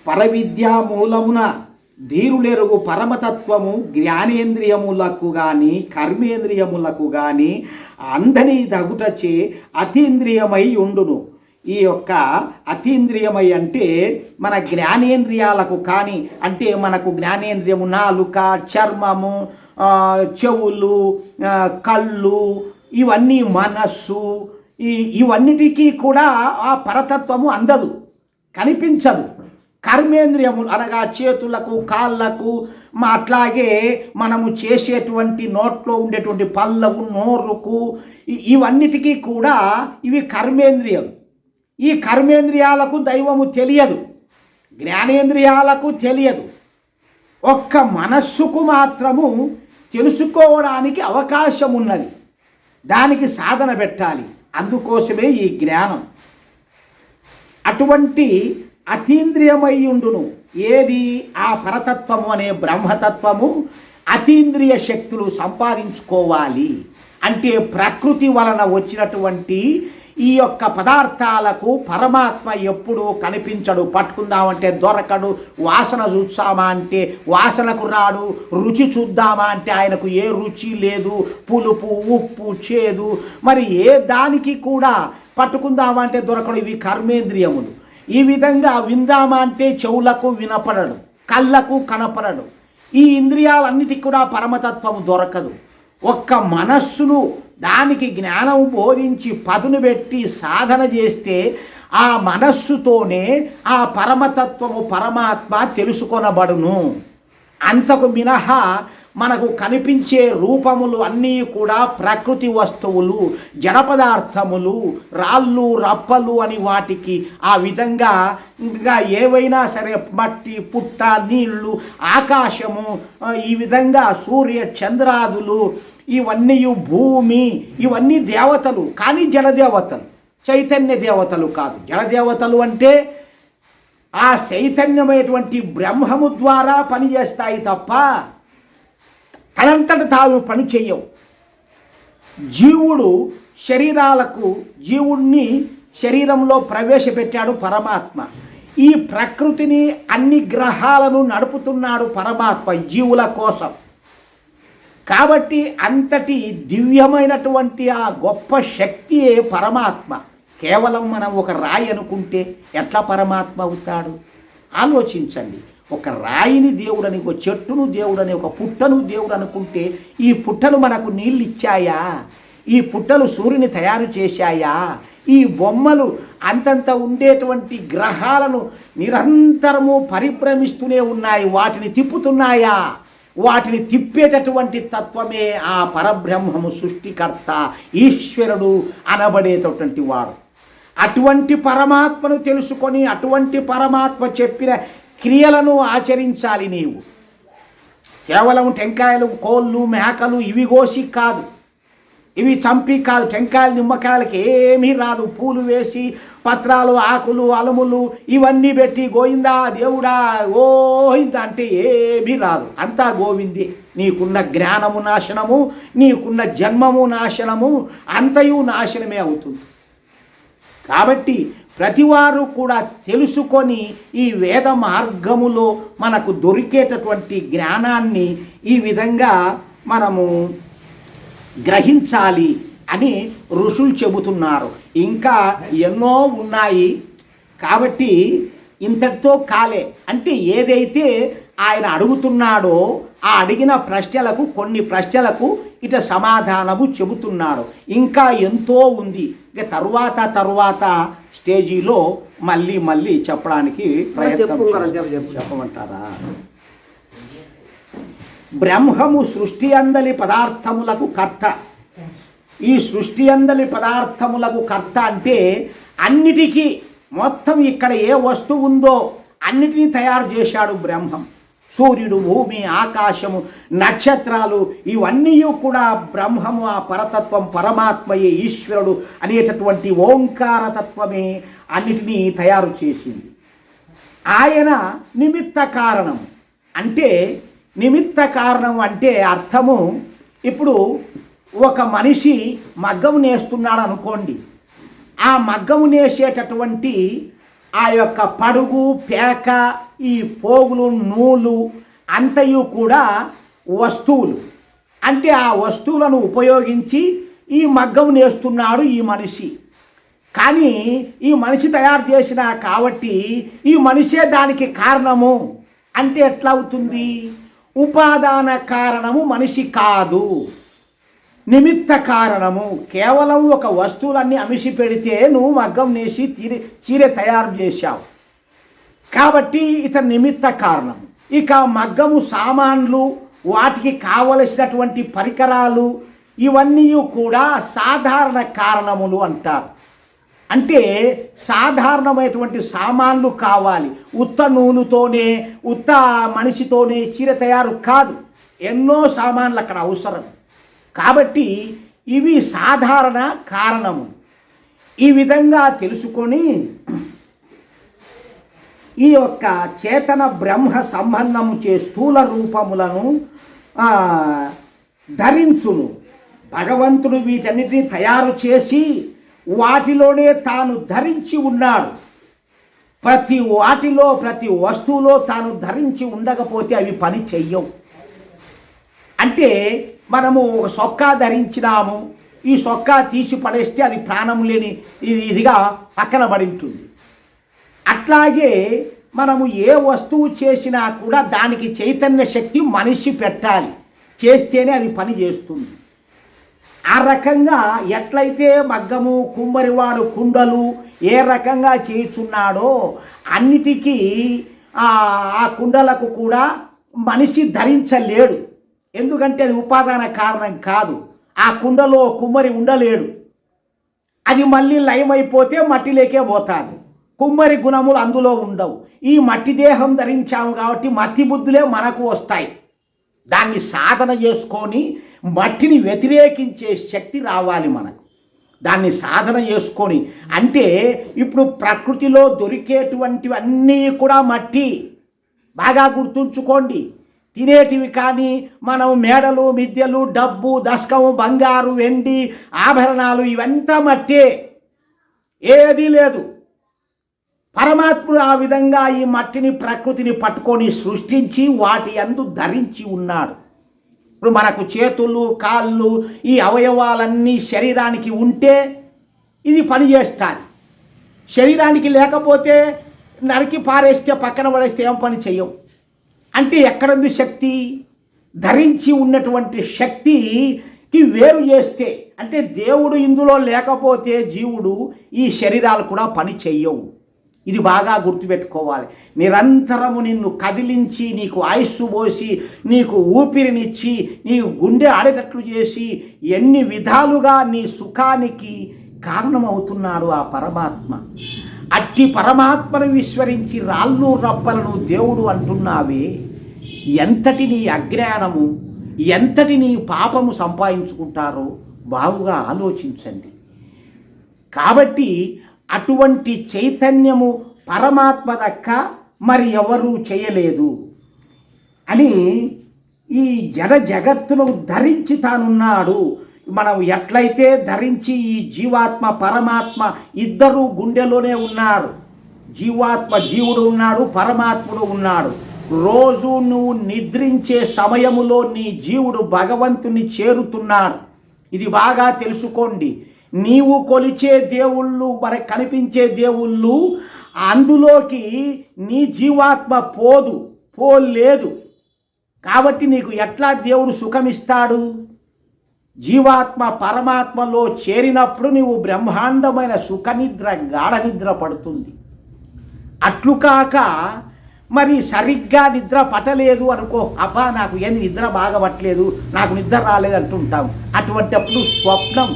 పరవిద్యా మూలమున ధీరులెరుగు పరమతత్వము జ్ఞానేంద్రియములకు కానీ కర్మేంద్రియములకు కానీ అందని దగుటచే అతీంద్రియమై ఉండును. ఈ యొక్క అతీంద్రియమై అంటే మన జ్ఞానేంద్రియాలకు కానీ, అంటే మనకు జ్ఞానేంద్రియము నాలుక, చర్మము, చెవులు, కళ్ళు, ఇవన్నీ మనస్సు, ఇవన్నిటికీ కూడా ఆ పరతత్వము అందదు, కనిపించదు. కర్మేంద్రియములు అనగా చేతులకు, కాళ్ళకు, అట్లాగే మనము చేసేటువంటి నోట్లో ఉండేటువంటి పళ్ళకు, నోరుకు, ఇవన్నిటికీ కూడా ఇవి కర్మేంద్రియం. ఈ కర్మేంద్రియాలకు దైవము తెలియదు, జ్ఞానేంద్రియాలకు తెలియదు. ఒక్క మనస్సుకు మాత్రము తెలుసుకోవడానికి అవకాశం ఉన్నది. దానికి సాధన పెట్టాలి. అందుకోసమే ఈ జ్ఞానం. అటువంటి అతీంద్రియమై ఉండును. ఏది? ఆ పరతత్వము అనే బ్రహ్మతత్వము అతీంద్రియ శక్తులు సంపాదించుకోవాలి అంటే ప్రకృతి వలన వచ్చినటువంటి ఈ యొక్క పదార్థాలకు పరమాత్మ ఎప్పుడూ కనిపించడు. పట్టుకుందామంటే దొరకడు. వాసన చూస్తామా అంటే వాసనకు రాడు. రుచి చూద్దామా అంటే ఆయనకు ఏ రుచి లేదు. పులుపు, ఉప్పు, చేదు, మరి ఏ దానికి కూడా పట్టుకుందామా అంటే దొరకడు. ఇవి కర్మేంద్రియములు. ఈ విధంగా విందామా అంటే చెవులకు వినపడడు, కళ్ళకు కనపడడు. ఈ ఇంద్రియాలన్నిటికీ కూడా పరమతత్వము దొరకదు. ఒక్క మనస్సును దానికి జ్ఞానం బోధించి పదును పెట్టి సాధన చేస్తే ఆ మనస్సుతోనే ఆ పరమతత్వము పరమాత్మ తెలుసుకొనబడును. అంతకు మినహా మనకు కనిపించే రూపములు అన్నీ కూడా ప్రకృతి వస్తువులు, జడ పదార్థములు, రాళ్ళు, రప్పలు అని వాటికి ఆ విధంగా ఇంకా ఏవైనా సరే మట్టి, పుట్ట, నీళ్లు, ఆకాశము, ఈ విధంగా సూర్య చంద్రాదులు, ఇవన్నీ భూమి, ఇవన్నీ దేవతలు. కానీ జలదేవతలు, చైతన్య దేవతలు కాదు. జలదేవతలు అంటే ఆ చైతన్యమైనటువంటి బ్రహ్మము ద్వారా పనిచేస్తాయి తప్ప తనంతట తాను పని చెయ్యవు. జీవుణ్ణి శరీరంలో ప్రవేశపెట్టాడు పరమాత్మ. ఈ ప్రకృతిని, అన్ని గ్రహాలను నడుపుతున్నాడు పరమాత్మ జీవుల కోసం. కాబట్టి అంతటి దివ్యమైనటువంటి ఆ గొప్ప శక్తియే పరమాత్మ. కేవలం మనం ఒక రాయి అనుకుంటే ఎట్లా పరమాత్మ అవుతాడు? ఆలోచించండి. ఒక రాయిని దేవుడని, ఒక చెట్టును దేవుడని, ఒక పుట్టను దేవుడు అనుకుంటే ఈ పుట్టలు మనకు నీళ్ళు ఇచ్చాయా? ఈ పుట్టలు సూర్యుని తయారు చేశాయా? ఈ బొమ్మలు అంతంత ఉండేటువంటి గ్రహాలను నిరంతరము పరిభ్రమిస్తూనే ఉన్నాయి. వాటిని తిప్పుతున్నాయా? వాటిని తిప్పేటటువంటి తత్వమే ఆ పరబ్రహ్మము, సృష్టికర్త, ఈశ్వరుడు అనబడేటటువంటి వాడు. అటువంటి పరమాత్మను తెలుసుకొని అటువంటి పరమాత్మ చెప్పిన క్రియలను ఆచరించాలి. నీవు కేవలం టెంకాయలు, కోళ్ళు, మేకలు ఇవి కోసి కాదు, ఇవి చంపి కాదు. టెంకాయలు, నిమ్మకాయలకి ఏమీ రాదు. పూలు వేసి, పత్రాలు, ఆకులు, అలములు ఇవన్నీ పెట్టి గోవిందా దేవుడా గోవింద అంటే ఏమీ రాదు. అంతా గోవిందే. నీకున్న జ్ఞానము నాశనము, నీకున్న జన్మము నాశనము, అంతయు నాశనమే అవుతుంది. కాబట్టి ప్రతివారు కూడా తెలుసుకొని ఈ వేద మార్గములో మనకు దొరికేటటువంటి జ్ఞానాన్ని ఈ విధంగా మనము గ్రహించాలి అని ఋషులు చెబుతున్నారు. ఇంకా ఎన్నో ఉన్నాయి. కాబట్టి ఇంతటితో కాలే. అంటే ఏదైతే ఆయన అడుగుతున్నాడో ఆ అడిగిన ప్రశ్నలకు, కొన్ని ప్రశ్నలకు ఇట సమాధానము చెబుతున్నాడు. ఇంకా ఎంతో ఉంది. ఇక తరువాత స్టేజీలో మళ్ళీ చెప్పడానికి చెప్పమంటారా? బ్రహ్మము సృష్టి అందలి పదార్థములకు కర్త. ఈ సృష్టి అందలి పదార్థములకు కర్త అంటే అన్నిటికీ, మొత్తం ఇక్కడ ఏ వస్తువు ఉందో అన్నిటినీ తయారు చేశాడు బ్రహ్మం. సూర్యుడు, భూమి, ఆకాశము, నక్షత్రాలు ఇవన్నీ కూడా బ్రహ్మము, ఆ పరతత్వం, పరమాత్మయే, ఈశ్వరుడు అనేటటువంటి ఓంకారతత్వమే అన్నిటినీ తయారు చేసింది. ఆయన నిమిత్త కారణం. అంటే నిమిత్త కారణం అంటే అర్థము, ఇప్పుడు ఒక మనిషి మగ్గము నేస్తున్నాడు అనుకోండి. ఆ మగ్గము నేసేటటువంటి ఆ యొక్క పడుగు పేక ఈ పోగులు నూలు అంతయు కూడా వస్తువులు. అంటే ఆ వస్తువులను ఉపయోగించి ఈ మగ్గం నేస్తున్నాడు ఈ మనిషి. కానీ ఈ మనిషి తయారు చేసిన కాబట్టి ఈ మనిషే దానికి కారణము అంటే ఎట్లా అవుతుంది? ఉపాదాన కారణము మనిషి కాదు, నిమిత్త కారణము. కేవలం ఒక వస్తువులన్నీ అమిసి పెడితే నువ్వు మగ్గం నేసి చీర తయారు చేశావు కాబట్టి ఇతని నిమిత్త కారణం. ఇక మగ్గము సామాన్లు, వాటికి కావలసినటువంటి పరికరాలు ఇవన్నీ కూడా సాధారణ కారణములు అంటారు. అంటే సాధారణమైనటువంటి సామాన్లు కావాలి. ఉత్త నూలుతోనే ఉత్త మనిషితోనే చీర తయారు కాదు, ఎన్నో సామాన్లు అక్కడ అవసరం. కాబట్టి ఇవి సాధారణ కారణము. ఈ విధంగా తెలుసుకొని ఈ యొక్క చేతన బ్రహ్మ సంబంధము చే స్థూల రూపములను ధరించును. భగవంతుడు వీటన్నిటిని తయారు చేసి వాటిలోనే తాను ధరించి ఉన్నాడు. ప్రతి వాటిలో ప్రతి వస్తువులో తాను ధరించి ఉండకపోతే అవి పని చెయ్యవు. అంటే మనము ఒక సొక్కా ధరించినాము, ఈ సొక్కా తీసి పడేస్తే అది ప్రాణం లేని ఇదిగా పక్కన పడి ఉంటుంది. అట్లాగే మనము ఏ వస్తువు చేసినా కూడా దానికి చైతన్య శక్తి మనిషి పెట్టాలి, చేస్తేనే అది పని చేస్తుంది. ఆ రకంగా ఎట్లయితే మగ్గము కుమ్మరివాడు కుండలు ఏ రకంగా చేయుచున్నాడో అన్నిటికీ ఆ కుండలకు కూడా మనిషి ధరించలేడు. ఎందుకంటే అది ఉపాదాన కారణం కాదు. ఆ కుండలో కుమ్మరి ఉండలేడు, అది మళ్ళీ లయమైపోతే మట్టిలోకే పోతాది. కుమ్మరి గుణములు అందులో ఉండవు. ఈ మట్టి దేహం ధరించాము కాబట్టి మట్టి బుద్ధులే మనకు వస్తాయి. దాన్ని సాధన చేసుకొని మట్టిని వ్యతిరేకించే శక్తి రావాలి మనకు. దాన్ని సాధన చేసుకొని అంటే ఇప్పుడు ప్రకృతిలో దొరికేటువంటివి అన్నీ కూడా మట్టి. బాగా గుర్తుంచుకోండి. తినేటివి కానీ మనం మేడలు మిద్దెలు డబ్బు దశకము బంగారు వెండి ఆభరణాలు ఇవంతా మట్టే, ఏదీ లేదు. పరమాత్ముడు ఆ విధంగా ఈ మట్టిని ప్రకృతిని పట్టుకొని సృష్టించి వాటి యందు ధరించి ఉన్నాడు. ఇప్పుడు మనకు చేతులు కాళ్ళు ఈ అవయవాలన్నీ శరీరానికి ఉంటే ఇది పని చేస్తాయి. శరీరానికి లేకపోతే నరికి పారేస్తే పక్కన పడేస్తే ఏం పని చెయ్యవు. అంటే ఎక్కడుంది శక్తి? ధరించి ఉన్నటువంటి శక్తికి వేరు చేస్తే, అంటే దేవుడు ఇందులో లేకపోతే జీవుడు ఈ శరీరాలు కూడా పని చెయ్యవు. ఇది బాగా గుర్తుపెట్టుకోవాలి. నిరంతరము నిన్ను కదిలించి నీకు ఆయుస్సు పోసి నీకు ఊపిరినిచ్చి నీకు గుండె ఆడేటట్లు చేసి ఎన్ని విధాలుగా నీ సుఖానికి కారణమవుతున్నాడు ఆ పరమాత్మ. అట్టి పరమాత్మను విస్మరించి రాళ్ళు రప్పలను దేవుడు అంటున్నావే, ఎంతటి నీ అజ్ఞానము, ఎంతటి నీ పాపము సంపాదించుకుంటారో బాగుగా ఆలోచించండి. కాబట్టి అటువంటి చైతన్యము పరమాత్మ దక్క మరి ఎవరూ చేయలేదు అని ఈ జగత్తును ధరించి తానున్నాడు. మనం ఎట్లయితే ధరించి ఈ జీవాత్మ పరమాత్మ ఇద్దరు గుండెలోనే ఉన్నారు. జీవుడు ఉన్నాడు, పరమాత్ముడు ఉన్నాడు. రోజు నువ్వు నిద్రించే సమయములో నీ జీవుడు భగవంతుని చేరుతున్నాడు. ఇది బాగా తెలుసుకోండి. నీవు కొలిచే దేవుళ్ళు, మనకు కనిపించే దేవుళ్ళు, అందులోకి నీ జీవాత్మ పోలేదు. కాబట్టి నీకు ఎట్లా దేవుడు సుఖమిస్తాడు? జీవాత్మ పరమాత్మలో చేరినప్పుడు నీవు బ్రహ్మాండమైన సుఖనిద్ర గాఢ నిద్ర పడుతుంది. అట్లు కాక మరి సరిగ్గా నిద్ర పట్టలేదు అనుకో, అబ్బా నాకు ఏం నిద్ర బాగా పట్టలేదు, నాకు నిద్ర రాలేదు అంటుంటాం. అటువంటిప్పుడు స్వప్నం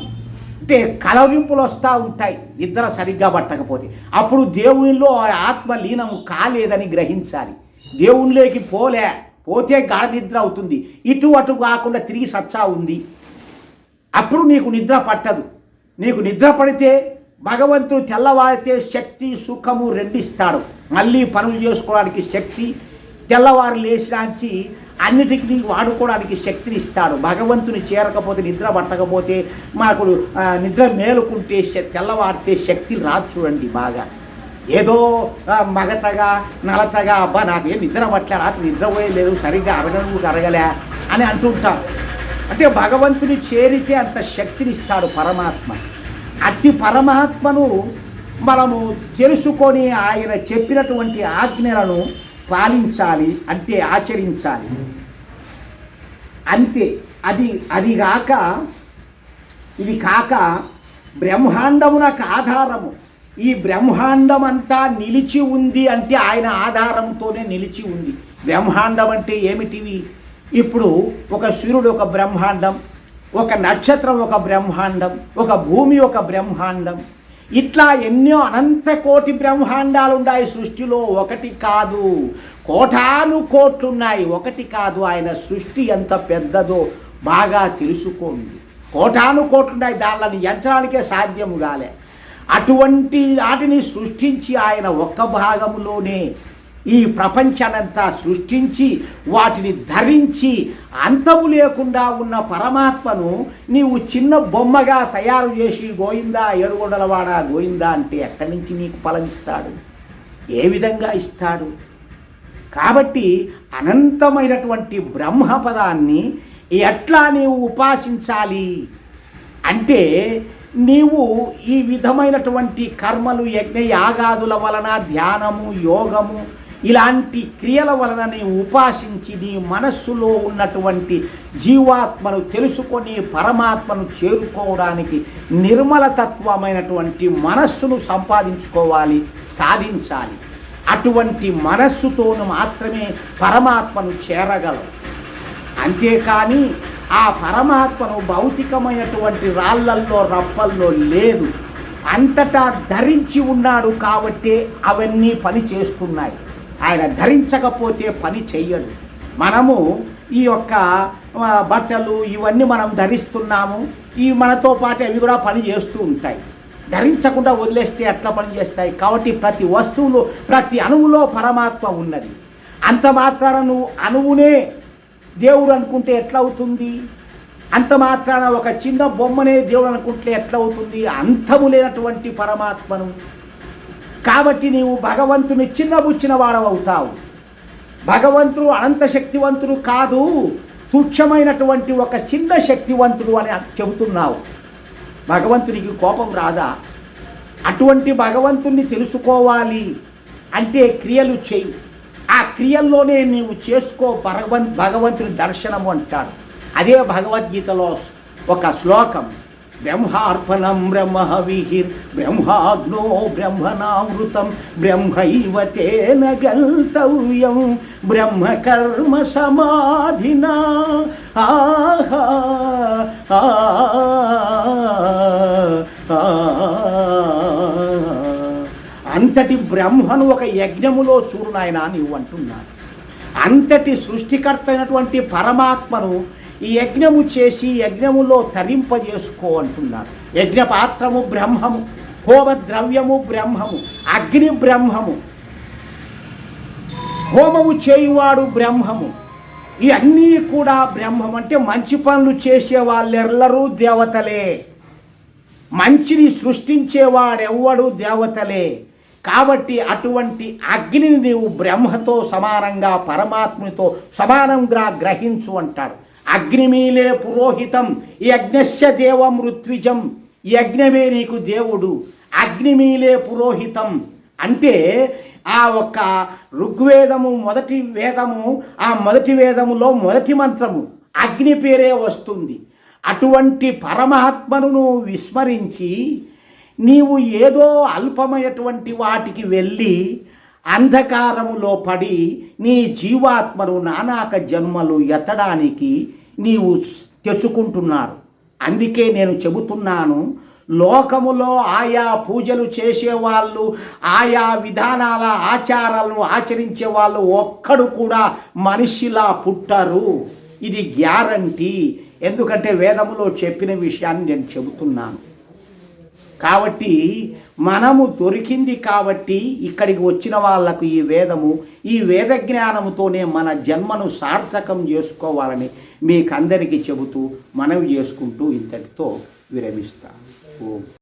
అంటే కలవింపులు వస్తూ ఉంటాయి నిద్ర సరిగ్గా పట్టకపోతే. అప్పుడు దేవునిలో ఆత్మ లీనము కాలేదని గ్రహించాలి. దేవునిలోకి పోతే గాఢ నిద్ర అవుతుంది. ఇటు అటు కాకుండా తిరిగి సచ్చా ఉంది. అప్పుడు నీకు నిద్ర పట్టదు. నీకు నిద్ర పడితే భగవంతుడు తెల్లవారితే శక్తి సుఖము రెండిస్తాడు. మళ్ళీ పనులు చేసుకోవడానికి శక్తి, తెల్లవారు లేచినాంచి అన్నిటికీ నీకు వాడుకోవడానికి శక్తిని ఇస్తాడు. భగవంతుని చేరకపోతే నిద్ర పట్టకపోతే మనకు నిద్ర మేలుకుంటే తెల్లవారితే శక్తి రాదు. చూడండి బాగా ఏదో మగతగా నలతగా అబ్బా నాకేం నిద్ర పట్టలే, రాత్రి నిద్రపోయలేదు, సరిగ్గా అరగలే అని అంటుంటాం. అంటే భగవంతుని చేరితే అంత శక్తినిస్తాడు పరమాత్మ. అట్టి పరమాత్మను మనము తెలుసుకొని ఆయన చెప్పినటువంటి ఆజ్ఞలను పాలించాలి, అంటే ఆచరించాలి అంతే. ఇది కాక బ్రహ్మాండమునకు ఆధారము. ఈ బ్రహ్మాండం అంతా నిలిచి ఉంది అంటే ఆయన ఆధారంతోనే నిలిచి ఉంది. బ్రహ్మాండం అంటే ఏమిటివి? ఇప్పుడు ఒక సూర్యుడు ఒక బ్రహ్మాండం, ఒక నక్షత్రం ఒక బ్రహ్మాండం, ఒక భూమి ఒక బ్రహ్మాండం, ఇట్లా ఎన్నో అనంత కోటి బ్రహ్మాండాలు ఉన్నాయి సృష్టిలో. ఒకటి కాదు, కోటాను కోట్లున్నాయి. ఒకటి కాదు. ఆయన సృష్టి ఎంత పెద్దదో బాగా తెలుసుకోండి. కోటాను కోట్లున్నాయి, దానిని ఎంచడానికే సాధ్యము కాలే. అటువంటి వాటిని సృష్టించి ఆయన ఒక్క భాగంలోనే ఈ ప్రపంచానంతా సృష్టించి వాటిని ధరించి అంతము లేకుండా ఉన్న పరమాత్మను నీవు చిన్న బొమ్మగా తయారు చేసి గోయిందా ఏడుగొండలవాడ గోయిందా అంటే ఎక్కడి నుంచి నీకు ఫలమిస్తాడు? ఏ విధంగా ఇస్తాడు? కాబట్టి అనంతమైనటువంటి బ్రహ్మపదాన్ని ఎట్లా నీవు ఉపాసించాలి అంటే, నీవు ఈ విధమైనటువంటి కర్మలు, యజ్ఞ యాగాదుల వలన, ధ్యానము, యోగము ఇలాంటి క్రియల వలన నీవు ఉపాసించి నీ మనస్సులో ఉన్నటువంటి జీవాత్మను తెలుసుకొని పరమాత్మను చేరుకోవడానికి నిర్మలతత్వమైనటువంటి మనస్సును సంపాదించుకోవాలి, సాధించాలి. అటువంటి మనస్సుతోను మాత్రమే పరమాత్మను చేరగలవు. అంతేకాని ఆ పరమాత్మను భౌతికమైనటువంటి రాళ్ళల్లో రప్పల్లో లేదు, అంతటా ధరించి ఉన్నాడు కాబట్టి అవన్నీ పని చేస్తున్నాయి. ఆయన ధరించకపోతే పని చెయ్యడు. మనము ఈ యొక్క బట్టలు ఇవన్నీ మనం ధరిస్తున్నాము, ఈ మనతో పాటు అవి కూడా పని చేస్తూ ఉంటాయి. ధరించకుండా వదిలేస్తే ఎట్లా పని చేస్తాయి? కాబట్టి ప్రతి వస్తువులో, ప్రతి అణువులో పరమాత్మ ఉన్నది. అంత మాత్రాన నువ్వు అణువునే దేవుడు అనుకుంటే ఎట్లా అవుతుంది? అంత మాత్రాన ఒక చిన్న బొమ్మనే దేవుడు అనుకుంటే ఎట్లా అవుతుంది? అంతము లేనటువంటి పరమాత్మను. కాబట్టి నీవు భగవంతుని చిన్నబుచ్చిన వాడవవుతావు. భగవంతుడు అనంత శక్తివంతుడు కాదు, తుచ్చమైనటువంటి ఒక చిన్న శక్తివంతుడు అని చెబుతున్నావు. భగవంతునికి కోపం రాదా? అటువంటి భగవంతుణ్ణి తెలుసుకోవాలి అంటే క్రియలు చెయ్యి. ఆ క్రియల్లోనే నీవు చేసుకో భగవంతుని దర్శనము అంటాడు. అదే భగవద్గీతలో ఒక శ్లోకం, బ్రహ్మార్పణం బ్రహ్మవిహిర్ బ్రహ్మాగ్నో బ్రహ్మణామృతం బ్రహ్మైవ తేన గంతవ్యం బ్రహ్మకర్మ సమాధినా. అంతటి బ్రహ్మను ఒక యజ్ఞములో చూడు నాయనా నీవు అంటున్నాడు. అంతటి సృష్టికర్త అయినటువంటి పరమాత్మను ఈ యజ్ఞము చేసి యజ్ఞములో తరింపజేసుకో అంటున్నాడు. యజ్ఞపాత్రము బ్రహ్మము, హోమద్రవ్యము బ్రహ్మము, అగ్ని బ్రహ్మము, హోమము చేయువాడు బ్రహ్మము. ఇవన్నీ కూడా బ్రహ్మం. అంటే మంచి పనులు చేసే వాళ్ళెల్లరూ దేవతలే, మంచిని సృష్టించేవాడెవ్వడు దేవతలే. కాబట్టి అటువంటి అగ్నిని నీవు బ్రహ్మతో సమానంగా, పరమాత్మతో సమానంగా గ్రహించు అంటాడు. అగ్నిమీలే పురోహితం యజ్ఞస్య దేవం ఋత్విజం. యజ్ఞమే నీకు దేవుడు. అగ్నిమీలే పురోహితం అంటే ఆ ఒక్క ఋగ్వేదము మొదటి వేదము, ఆ మొదటి వేదములో మొదటి మంత్రము అగ్ని పేరే వస్తుంది. అటువంటి పరమాత్మను నువ్వు విస్మరించి నీవు ఏదో అల్పమైనటువంటి వాటికి వెళ్ళి అంధకారములో పడి నీ జీవాత్మను నానాక జన్మలు ఎత్తడానికి నీవు తెచ్చుకుంటున్నారు. అందుకే నేను చెబుతున్నాను, లోకములో ఆయా పూజలు చేసేవాళ్ళు, ఆయా విధానాల ఆచారాలను ఆచరించే వాళ్ళు ఒక్కడు కూడా మనిషిలా పుట్టరు. ఇది గ్యారంటీ. ఎందుకంటే వేదములో చెప్పిన విషయాన్ని నేను చెబుతున్నాను. కాబట్టి మనము దొరికింది కాబట్టి ఇక్కడికి వచ్చిన వాళ్లకు ఈ వేదము, ఈ వేద జ్ఞానముతోనే మన జన్మను సార్థకం చేసుకోవాలని మీకందరికీ చెబుతూ మనవి చేసుకుంటూ ఇంతటితో విరమిస్తాను. ఓం.